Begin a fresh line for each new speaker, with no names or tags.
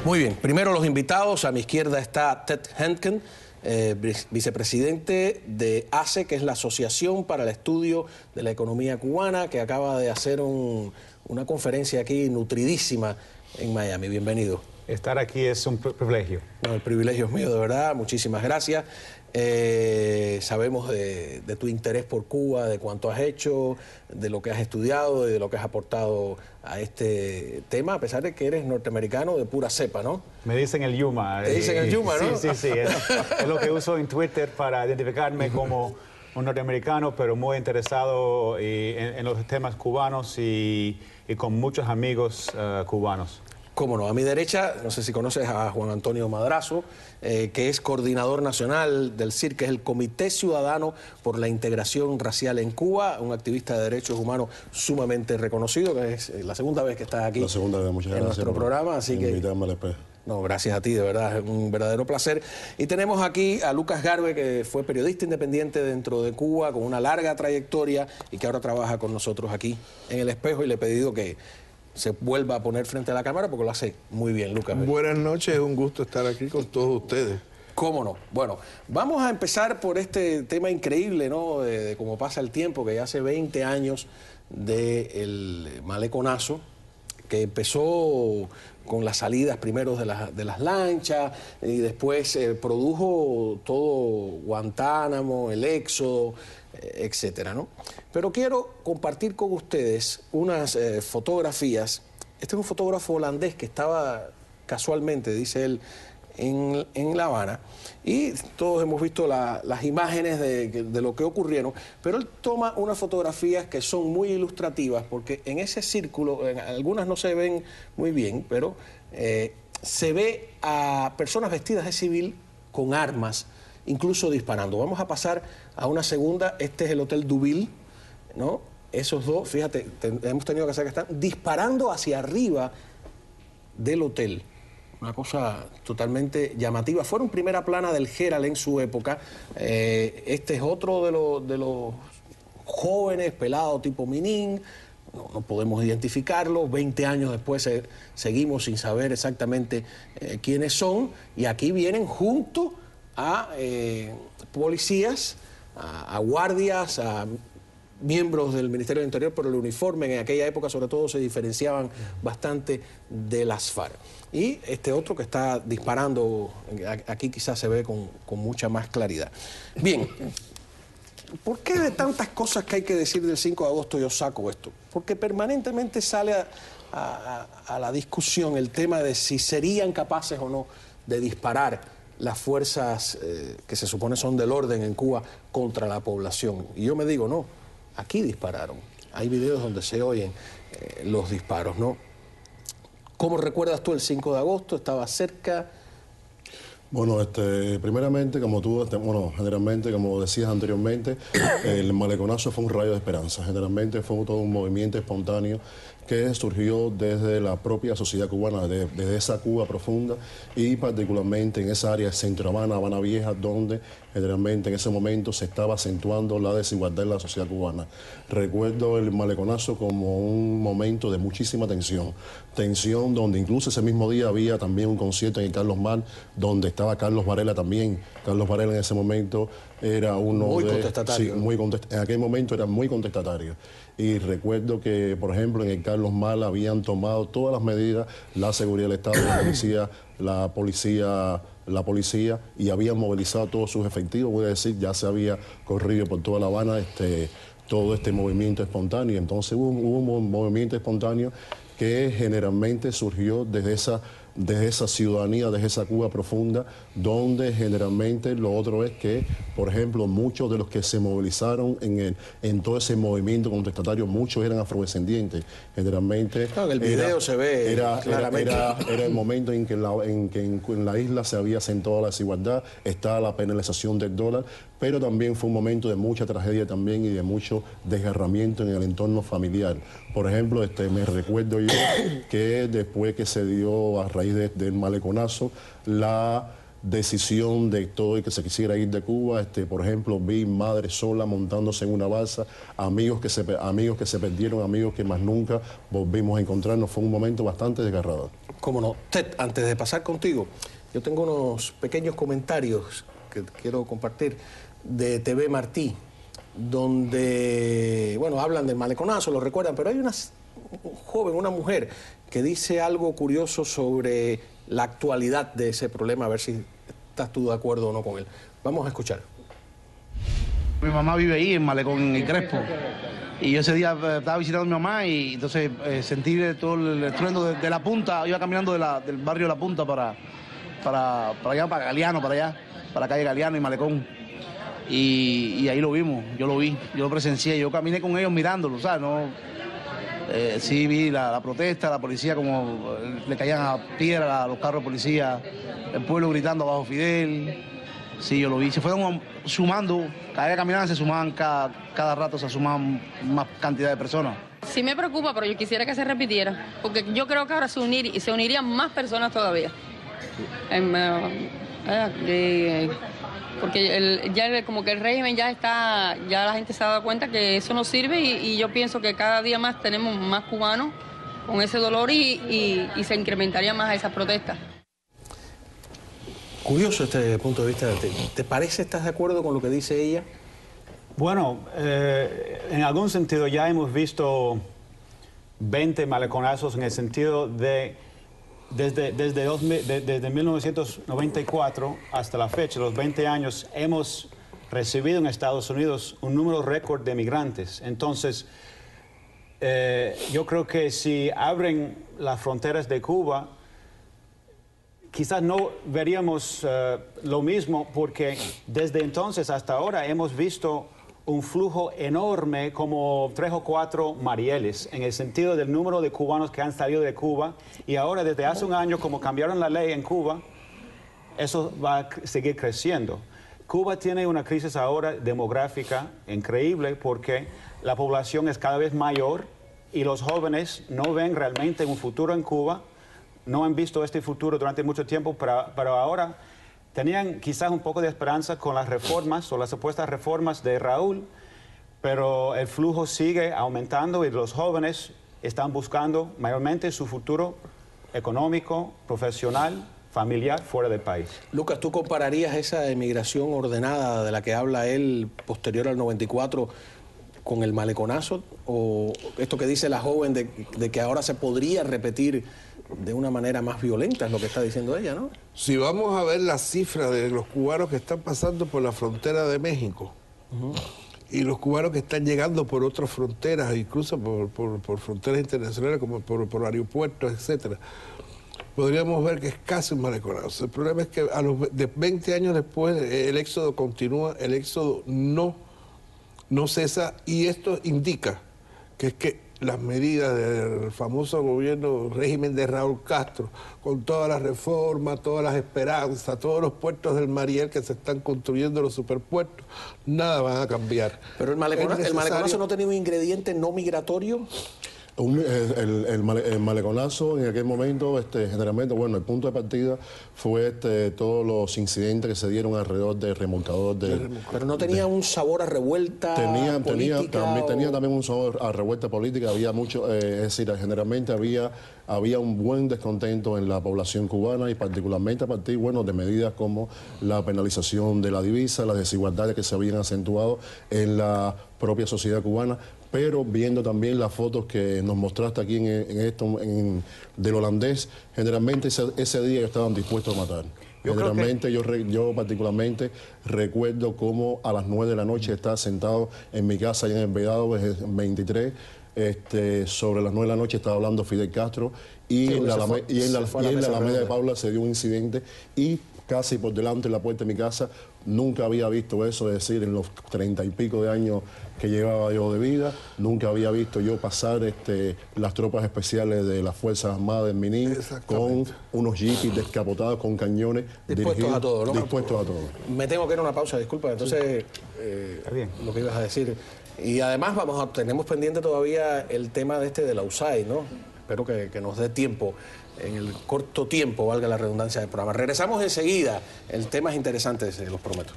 Muy bien, primero los invitados. A mi izquierda está Ted Henken, vicepresidente de ACE, que es la Asociación para el Estudio de la Economía Cubana, que acaba de hacer una conferencia aquí nutridísima en Miami. Bienvenido.
Estar aquí es un privilegio.
No, el privilegio es mío, de verdad. Muchísimas gracias. Sabemos de tu interés por Cuba, de cuánto has hecho, de lo que has estudiado y de lo que has aportado a este tema, a pesar de que eres norteamericano de pura cepa, ¿no?
Me dicen el Yuma.
Te dicen el Yuma, ¿no?
Sí. Es lo que uso en Twitter para identificarme como un norteamericano, pero muy interesado en los temas cubanos y con muchos amigos cubanos.
Cómo no, a mi derecha, no sé si conoces a Juan Antonio Madrazo, que es coordinador nacional del CIR, que es el Comité Ciudadano por la Integración Racial en Cuba, un activista de derechos humanos sumamente reconocido, que es la segunda vez que estás aquí.
La segunda vez, muchas gracias
en nuestro programa, así que
invitarme al espejo.
No, gracias a ti, de verdad, es un verdadero placer. Y tenemos aquí a Lucas Garve, que fue periodista independiente dentro de Cuba, con una larga trayectoria y que ahora trabaja con nosotros aquí en El Espejo, y le he pedido que se vuelva a poner frente a la cámara porque lo hace muy bien, Lucas.
Buenas noches, es un gusto estar aquí con todos ustedes.
¿Cómo no? Bueno, vamos a empezar por este tema increíble, ¿no? De cómo pasa el tiempo, que ya hace 20 años del maleconazo, que empezó con las salidas primero de las lanchas y después produjo todo Guantánamo, el éxodo, etcétera, ¿no? Pero quiero compartir con ustedes unas fotografías. Este es un fotógrafo holandés que estaba casualmente, dice él, en La Habana, y todos hemos visto las imágenes de lo que ocurrieron, pero él toma unas fotografías que son muy ilustrativas, porque en ese círculo, algunas no se ven muy bien, pero se ve a personas vestidas de civil con armas, incluso disparando. Vamos a pasar a una segunda. Este es el Hotel Duville, ¿no? Esos dos, fíjate, hemos tenido que hacer que están disparando hacia arriba del hotel. Una cosa totalmente llamativa. Fueron primera plana del Herald en su época. Este es otro de los jóvenes, pelado tipo Minin. No podemos identificarlo. 20 años después seguimos sin saber exactamente quiénes son. Y aquí vienen junto a policías, a guardias, a miembros del Ministerio del Interior, por el uniforme en aquella época sobre todo se diferenciaban bastante de las FARC. Y este otro que está disparando, aquí quizás se ve con mucha más claridad. Bien, ¿por qué de tantas cosas que hay que decir del 5 de agosto yo saco esto? Porque permanentemente sale a la discusión el tema de si serían capaces o no de disparar las fuerzas que se supone son del orden en Cuba contra la población. Y yo me digo, no, aquí dispararon. Hay videos donde se oyen los disparos, ¿no? ¿Cómo recuerdas tú el 5 de agosto? ¿Estaba cerca?
Bueno, primeramente, como tú, generalmente, como decías anteriormente, el maleconazo fue un rayo de esperanza. Generalmente fue todo un movimiento espontáneo que surgió desde la propia sociedad cubana, desde esa Cuba profunda y particularmente en esa área Centro Habana, Habana Vieja, donde generalmente en ese momento se estaba acentuando la desigualdad en la sociedad cubana. Recuerdo el maleconazo como un momento de muchísima tensión donde incluso ese mismo día había también un concierto en el Carlos Mar, donde estaba Carlos Varela también. Carlos Varela en ese momento era uno
muy contestatario.
Sí, en aquel momento era muy contestatario. Y recuerdo que, por ejemplo, en el Carlos Mar habían tomado todas las medidas, la seguridad del Estado, la policía, y habían movilizado todos sus efectivos. Voy a decir, ya se había corrido por toda La Habana todo este movimiento espontáneo. Entonces hubo un movimiento espontáneo que generalmente surgió desde esa ciudadanía, desde esa Cuba profunda, donde generalmente lo otro es que, por ejemplo, muchos de los que se movilizaron en todo ese movimiento contestatario, muchos eran afrodescendientes. Generalmente...
Claro, en el video se ve claramente.
Era el momento en que en la isla se había sentado la desigualdad, estaba la penalización del dólar, pero también fue un momento de mucha tragedia también y de mucho desgarramiento en el entorno familiar. Por ejemplo, me recuerdo yo que después que se dio a raíz del maleconazo la decisión de todo el que se quisiera ir de Cuba, por ejemplo, vi madres solas montándose en una balsa, amigos que se perdieron, amigos que más nunca volvimos a encontrarnos. Fue un momento bastante desgarrador.
Cómo no. Ted, antes de pasar contigo, yo tengo unos pequeños comentarios que quiero compartir de TV Martí, donde, bueno, hablan del maleconazo, lo recuerdan, pero hay una joven, una mujer, que dice algo curioso sobre la actualidad de ese problema, a ver si estás tú de acuerdo o no con él. Vamos a escuchar.
Mi mamá vive ahí, en Malecón, en el Crespo. Y yo ese día estaba visitando a mi mamá y entonces sentí todo el estruendo de la punta. Iba caminando del barrio de la punta para allá, para Galeano, para allá, para la calle Galeano y Malecón. Y ahí lo vimos, yo lo vi, yo lo presencié. Yo caminé con ellos mirándolo, ¿sabes? No, sí vi la protesta, la policía como le caían a piedra a los carros de policía, el pueblo gritando abajo Fidel. Sí, yo lo vi. Se fueron sumando, cada vez que caminaban se sumaban, cada rato se sumaban más cantidad de personas.
Sí me preocupa, pero yo quisiera que se repitiera, porque yo creo que ahora se unirían más personas todavía. Porque como que el régimen ya la gente se ha dado cuenta que eso no sirve y yo pienso que cada día más tenemos más cubanos con ese dolor y se incrementaría más esas protestas.
Curioso este punto de vista. ¿Te parece, estás de acuerdo con lo que dice ella?
Bueno, en algún sentido ya hemos visto 20 maleconazos en el sentido de desde 1994 hasta la fecha, los 20 años, hemos recibido en Estados Unidos un número récord de migrantes. Entonces, yo creo que si abren las fronteras de Cuba, quizás no veríamos lo mismo, porque desde entonces hasta ahora hemos visto un flujo enorme, como 3 o 4 Marieles, en el sentido del número de cubanos que han salido de Cuba. Y ahora, desde hace un año, como cambiaron la ley en Cuba, eso va a seguir creciendo. Cuba tiene una crisis ahora demográfica increíble porque la población es cada vez mayor y los jóvenes no ven realmente un futuro en Cuba, no han visto este futuro durante mucho tiempo, pero ahora tenían quizás un poco de esperanza con las reformas o las supuestas reformas de Raúl, pero el flujo sigue aumentando y los jóvenes están buscando mayormente su futuro económico, profesional, familiar, fuera del país.
Lucas, ¿tú compararías esa emigración ordenada de la que habla él posterior al 94 con el maleconazo? ¿O esto que dice la joven de que ahora se podría repetir de una manera más violenta, es lo que está diciendo ella, ¿no?
Si vamos a ver las cifras de los cubanos que están pasando por la frontera de México y los cubanos que están llegando por otras fronteras, incluso por fronteras internacionales como por aeropuertos, etcétera, podríamos ver que es casi un maleconazo. El problema es que de 20 años después el éxodo continúa, el éxodo no cesa, y esto indica que es que las medidas del famoso régimen de Raúl Castro, con todas las reformas, todas las esperanzas, todos los puertos del Mariel que se están construyendo, los superpuertos, nada van a cambiar.
Pero el maleconazo no tenía un ingrediente no migratorio.
El maleconazo en aquel momento, generalmente, bueno, el punto de partida fue todos los incidentes que se dieron alrededor del remolcador
Pero no tenía un sabor a revuelta política.
Tenía también un sabor a revuelta política, había mucho, es decir, generalmente había un buen descontento en la población cubana y particularmente a partir, bueno, de medidas como la penalización de la divisa, las desigualdades que se habían acentuado en la propia sociedad cubana. Pero viendo también las fotos que nos mostraste aquí del holandés, generalmente ese día estaban dispuestos a matar. Generalmente yo particularmente recuerdo cómo a las 9 de la noche estaba sentado en mi casa allá en el Vedado, 23, sobre las 9 de la noche estaba hablando Fidel Castro y en la Alameda de Paula se dio un incidente y casi por delante de la puerta de mi casa. Nunca había visto eso, es decir, en los 30 y pico de años que llevaba yo de vida, nunca había visto yo pasar las tropas especiales de las Fuerzas Armadas en Minin con unos jeeps descapotados con cañones
dispuestos a todo, ¿no?
Dispuestos a todo.
Me tengo que ir a una pausa, disculpa, entonces lo que ibas a decir. Y además tenemos pendiente todavía el tema de la USAID, ¿no? Espero que nos dé tiempo, en el corto tiempo, valga la redundancia del programa. Regresamos enseguida, el tema es interesante, los prometo.